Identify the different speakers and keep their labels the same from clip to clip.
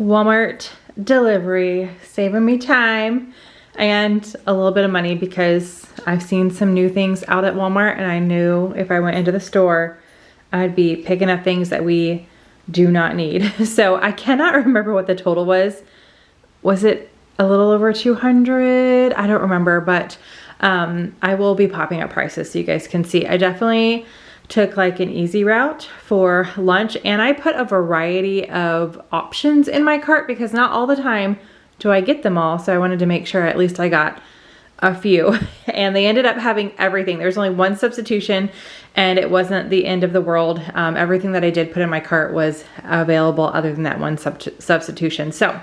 Speaker 1: Walmart delivery, saving me time and a little bit of money because I've seen some new things out at Walmart and I knew if I went into the store, I'd be picking up things that we do not need. So I cannot remember what the total was. Was it a little over 200? I don't remember, but I will be popping up prices so you guys can see. I definitely took like an easy route for lunch, and I put a variety of options in my cart because not all the time do I get them all. So I wanted to make sure at least I got a few, and they ended up having everything. There's only one substitution and it wasn't the end of the world. Everything that I did put in my cart was available other than that one substitution. So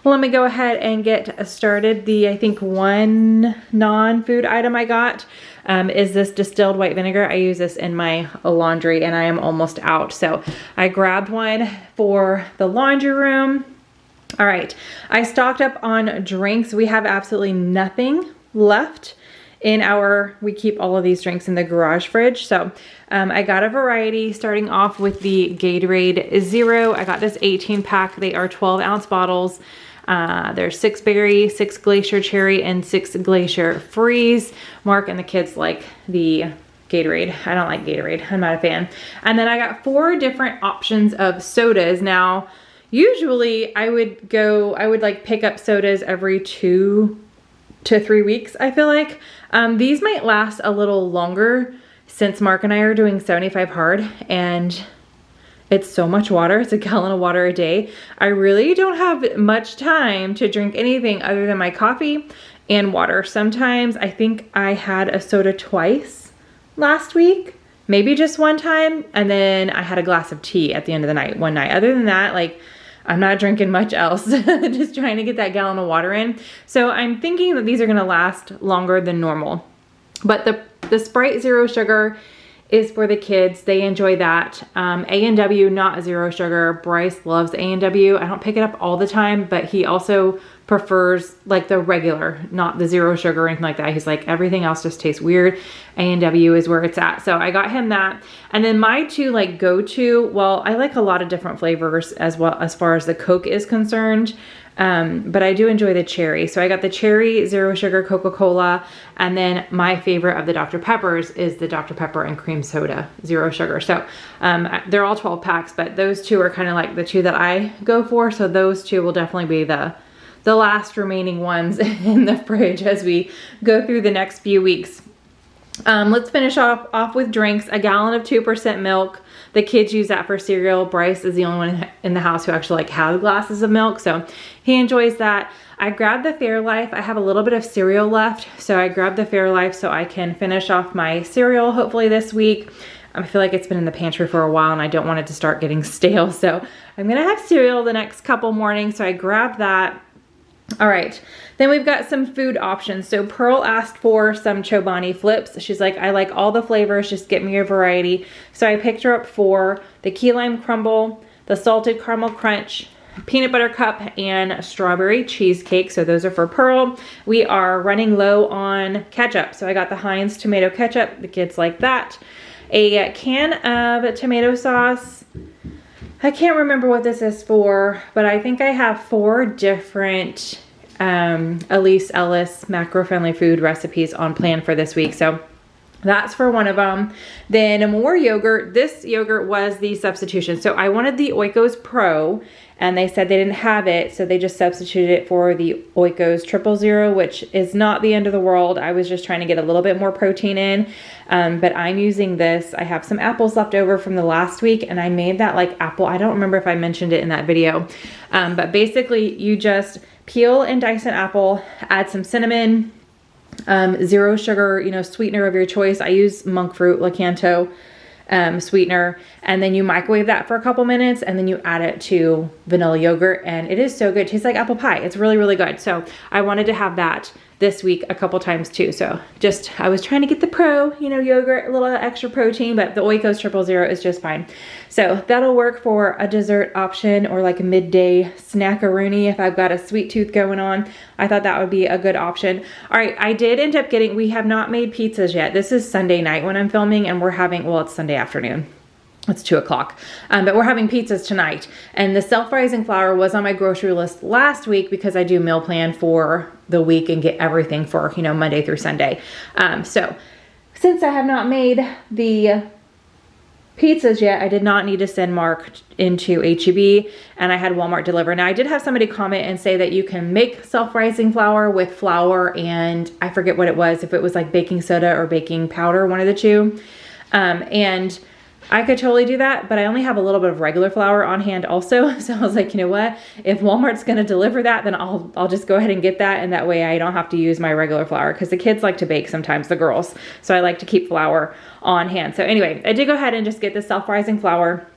Speaker 1: let me go ahead and get started. I think one non-food item I got is this distilled white vinegar. I use this in my laundry and I am almost out. So I grabbed one for the laundry room. All right, I stocked up on drinks. We have absolutely nothing left in we keep all of these drinks in the garage fridge. So I got a variety, starting off with the Gatorade Zero. I got this 18 pack. They are 12-ounce bottles. There's 6 berry, 6 glacier cherry, and 6 glacier freeze. Mark and the kids like the Gatorade. I don't like Gatorade. I'm not a fan. And then I got 4 different options of sodas. Now, usually I would like pick up sodas every 2 to 3 weeks, I feel like. These might last a little longer since Mark and I are doing 75 hard and it's so much water. It's a gallon of water a day. I really don't have much time to drink anything other than my coffee and water. Sometimes I think I had a soda twice last week, maybe just one time. And then I had a glass of tea at the end of the night, one night. Other than that, like, I'm not drinking much else, just trying to get that gallon of water in. So I'm thinking that these are gonna last longer than normal. But the Sprite Zero Sugar is for the kids. They enjoy that. A&W, not zero sugar. Bryce loves A&W. I don't pick it up all the time, but he also prefers like the regular, not the zero sugar or anything like that. He's like, everything else just tastes weird. A&W is where it's at. So I got him that. And then my two like go-to, well, I like a lot of different flavors as well as far as the Coke is concerned. But I do enjoy the cherry. So I got the cherry zero sugar Coca-Cola, and then my favorite of the Dr. Peppers is the Dr. Pepper and cream soda zero sugar. So they're all 12 packs, but those two are kind of like the two that I go for. So those two will definitely be the last remaining ones in the fridge as we go through the next few weeks. Let's finish off with drinks. A gallon of 2% milk. The kids use that for cereal. Bryce is the only one in the house who actually like has glasses of milk, so he enjoys that. I grabbed the Fairlife. I have a little bit of cereal left, so I grabbed the Fairlife so I can finish off my cereal hopefully this week. I feel like it's been in the pantry for a while and I don't want it to start getting stale, so I'm gonna have cereal the next couple mornings, so I grabbed that. All right, then we've got some food options. So Pearl asked for some Chobani flips. She's like, I like all the flavors, just get me a variety. So I picked her up for the key lime crumble, the salted caramel crunch, peanut butter cup, and strawberry cheesecake. So those are for Pearl. We are running low on ketchup. So I got the Heinz tomato ketchup. The kids like that. A can of tomato sauce. I can't remember what this is for, but I think I have 4 different Elise Ellis macro-friendly food recipes on plan for this week. So that's for one of them. Then more yogurt. This yogurt was the substitution. So I wanted the Oikos Pro and they said they didn't have it. So they just substituted it for the Oikos 000, which is not the end of the world. I was just trying to get a little bit more protein in. But I'm using this. I have some apples left over from the last week and I made that like apple. I don't remember if I mentioned it in that video. But basically you just peel and dice an apple, add some cinnamon, zero sugar, sweetener of your choice. I use monk fruit, Lakanto sweetener, and then you microwave that for a couple minutes and then you add it to vanilla yogurt and it is so good. It tastes like apple pie. It's really, really good. So I wanted to have that this week a couple times too. So I was trying to get the pro, yogurt, a little extra protein, but the Oikos 000 is just fine. So that'll work for a dessert option or like a midday snackaroonie if I've got a sweet tooth going on. I thought that would be a good option. All right, I did end up we have not made pizzas yet. This is Sunday night when I'm filming and we're having, well, it's Sunday afternoon. It's 2 o'clock, but we're having pizzas tonight. And the self-rising flour was on my grocery list last week because I do meal plan for the week and get everything for, you know, Monday through Sunday. So since I have not made the pizzas yet, I did not need to send Mark into HEB, and I had Walmart deliver. Now I did have somebody comment and say that you can make self-rising flour with flour and I forget what it was, if it was like baking soda or baking powder, one of the two. And I could totally do that, but I only have a little bit of regular flour on hand also. So I was like, you know what? If Walmart's gonna deliver that, then I'll just go ahead and get that, and that way I don't have to use my regular flour, because the kids like to bake sometimes, the girls. So I like to keep flour on hand. So anyway, I did go ahead and just get the self-rising flour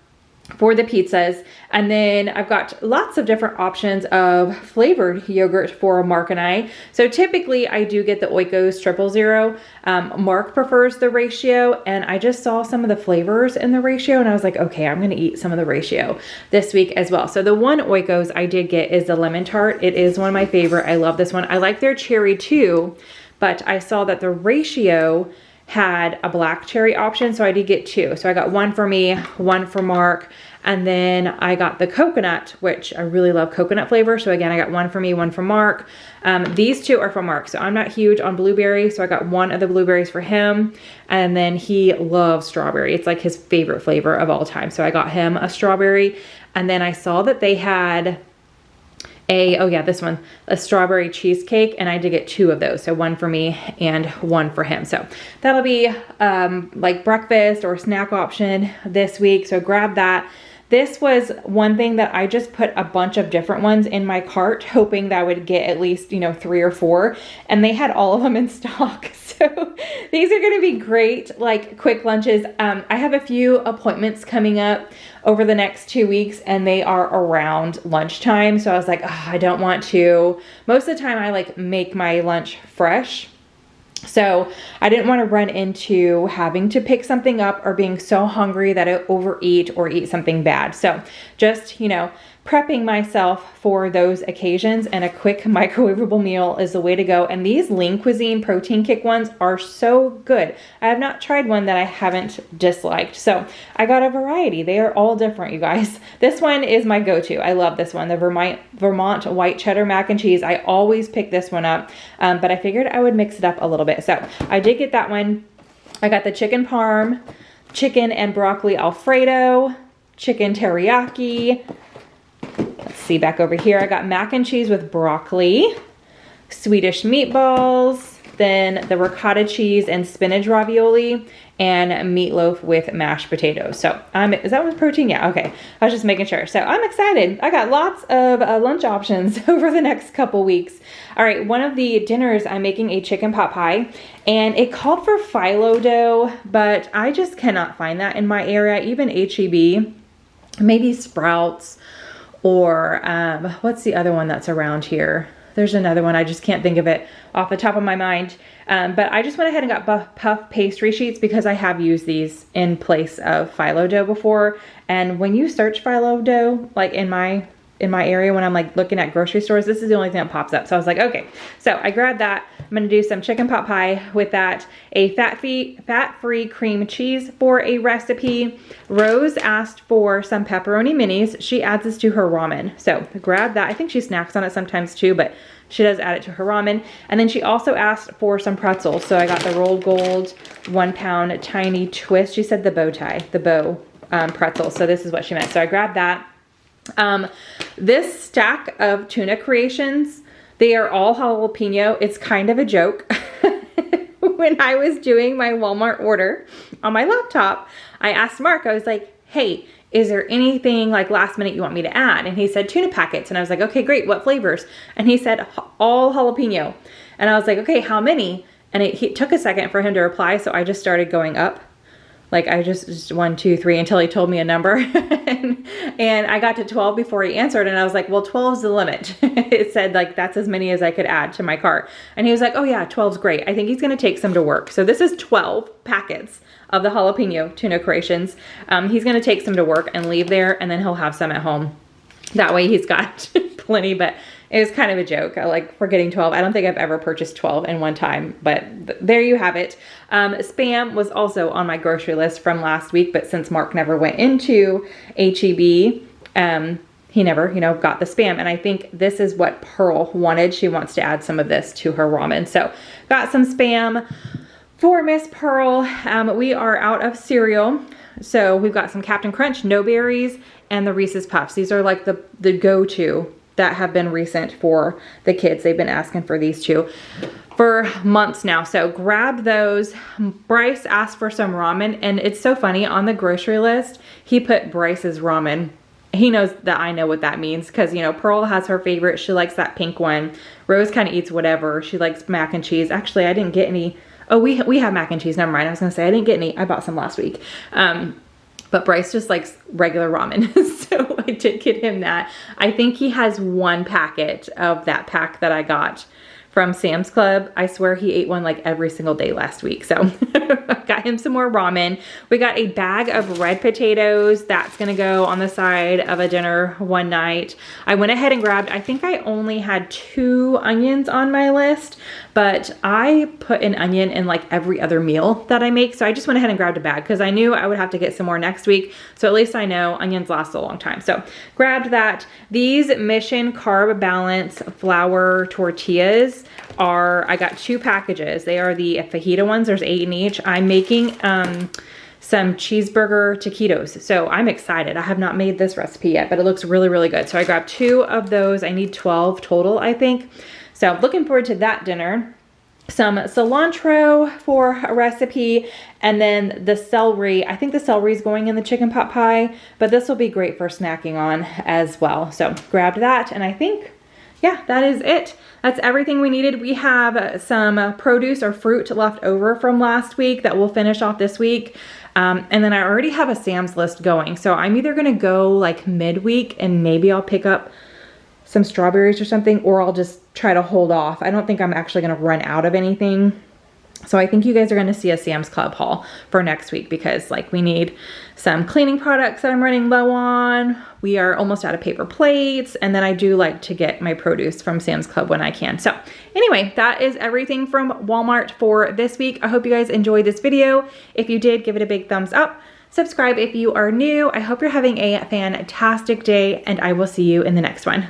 Speaker 1: for the pizzas. And then I've got lots of different options of flavored yogurt for Mark and I. So typically I do get the Oikos 000. Mark prefers the ratio, and I just saw some of the flavors in the ratio and I was like, okay, I'm gonna eat some of the ratio this week as well. So the one Oikos I did get is the lemon tart. It is one of my favorite. I love this one. I like their cherry too, but I saw that the ratio had a black cherry option, so I did get 2. So I got one for me, one for Mark, and then I got the coconut, which I really love coconut flavor. So again, I got one for me, one for Mark. These 2 are for Mark. So I'm not huge on blueberry, so I got one of the blueberries for him. And then he loves strawberry. It's like his favorite flavor of all time. So I got him a strawberry. And then I saw that they had this one, a strawberry cheesecake, and I did get 2 of those. So one for me and one for him. So that'll be like breakfast or snack option this week. So grab that. This was one thing that I just put a bunch of different ones in my cart, hoping that I would get at least, you know, 3 or 4, and they had all of them in stock. So these are gonna be great, like quick lunches. I have a few appointments coming up over the next 2 weeks, and they are around lunchtime. So I was like, oh, I don't want to. Most of the time I like make my lunch fresh. So I didn't want to run into having to pick something up or being so hungry that I overeat or eat something bad. So just, you know, prepping myself for those occasions, and a quick microwavable meal is the way to go. And these Lean Cuisine protein kick ones are so good. I have not tried one that I haven't disliked. So I got a variety. They are all different, you guys. This one is my go-to. I love this one, the Vermont white cheddar mac and cheese. I always pick this one up, but I figured I would mix it up a little bit. So I did get that one. I got the chicken parm, chicken and broccoli Alfredo, chicken teriyaki. Let's see, back over here, I got mac and cheese with broccoli, Swedish meatballs, then the ricotta cheese and spinach ravioli, and meatloaf with mashed potatoes. So is that one protein? Yeah, okay. I was just making sure. So I'm excited. I got lots of lunch options over the next couple weeks. All right, one of the dinners, I'm making a chicken pot pie, and it called for phyllo dough, but I just cannot find that in my area, even HEB, maybe Sprouts, or what's the other one that's around here? There's another one, I just can't think of it off the top of my mind. But I just went ahead and got puff pastry sheets because I have used these in place of phyllo dough before. And when you search phyllo dough, like in my area, when I'm like looking at grocery stores, this is the only thing that pops up. So I was like, okay. So I grabbed that. I'm gonna do some chicken pot pie with that, a fat-free cream cheese for a recipe. Rose asked for some pepperoni minis. She adds this to her ramen. So grab that. I think she snacks on it sometimes too, but she does add it to her ramen. And then she also asked for some pretzels. So I got the Rolled Gold 1 pound tiny twist. She said the bow pretzel. So this is what she meant. So I grabbed that. This stack of tuna creations, they are all jalapeno. It's kind of a joke. When I was doing my Walmart order on my laptop, I asked Mark, I was like, hey, is there anything like last minute you want me to add? And he said tuna packets. And I was like, okay, great. What flavors? And he said all jalapeno. And I was like, okay, how many? And it took a second for him to reply. So I just started going up. Like I just 1, 2, 3 until he told me a number. and I got to 12 before he answered. And I was like, well, 12 is the limit. It said like, that's as many as I could add to my cart. And he was like, oh yeah, 12 is great. I think he's going to take some to work. So this is 12 packets of the jalapeno tuna creations. He's going to take some to work and leave there, and then he'll have some at home. That way he's got plenty, but it was kind of a joke. Like, for getting 12. I don't think I've ever purchased 12 in one time, but there you have it. Spam was also on my grocery list from last week, but since Mark never went into HEB, he never, you know, got the Spam. And I think this is what Pearl wanted. She wants to add some of this to her ramen. So got some Spam for Miss Pearl. We are out of cereal. So we've got some Captain Crunch, No Berries, and the Reese's Puffs. These are like the go-to that have been recent for the kids. They've been asking for these two for months now. So grab those. Bryce asked for some ramen, and it's so funny, on the grocery list, he put Bryce's ramen. He knows that I know what that means, because, you know, Pearl has her favorite. She likes that pink one. Rose kind of eats whatever. She likes mac and cheese. Actually, I didn't get any. Oh, we have mac and cheese. Never mind. I was going to say I didn't get any. I bought some last week. But Bryce just likes regular ramen. So I did get him that. I think he has one packet of that pack that I got from Sam's Club. I swear he ate one like every single day last week. So I got him some more ramen. We got a bag of red potatoes. That's gonna go on the side of a dinner one night. I went ahead and grabbed, I think I only had 2 onions on my list, but I put an onion in like every other meal that I make. So I just went ahead and grabbed a bag because I knew I would have to get some more next week. So at least I know onions last a long time. So grabbed that. These Mission Carb Balance flour tortillas are, I got 2 packages. They are the fajita ones. There's 8 in each. I'm making some cheeseburger taquitos. So I'm excited. I have not made this recipe yet, but it looks really, really good. So I grabbed 2 of those. I need 12 total, I think. So looking forward to that dinner. Some cilantro for a recipe, and then the celery. I think the celery is going in the chicken pot pie, but this will be great for snacking on as well. So grabbed that, and I think, yeah, that is it. That's everything we needed. We have some produce or fruit left over from last week that we'll finish off this week. And then I already have a Sam's list going. So I'm either gonna go like midweek and maybe I'll pick up some strawberries or something, or I'll just try to hold off. I don't think I'm actually gonna run out of anything. So I think you guys are gonna see a Sam's Club haul for next week, because like we need some cleaning products that I'm running low on. We are almost out of paper plates. And then I do like to get my produce from Sam's Club when I can. So anyway, that is everything from Walmart for this week. I hope you guys enjoyed this video. If you did, give it a big thumbs up. Subscribe if you are new. I hope you're having a fantastic day, and I will see you in the next one.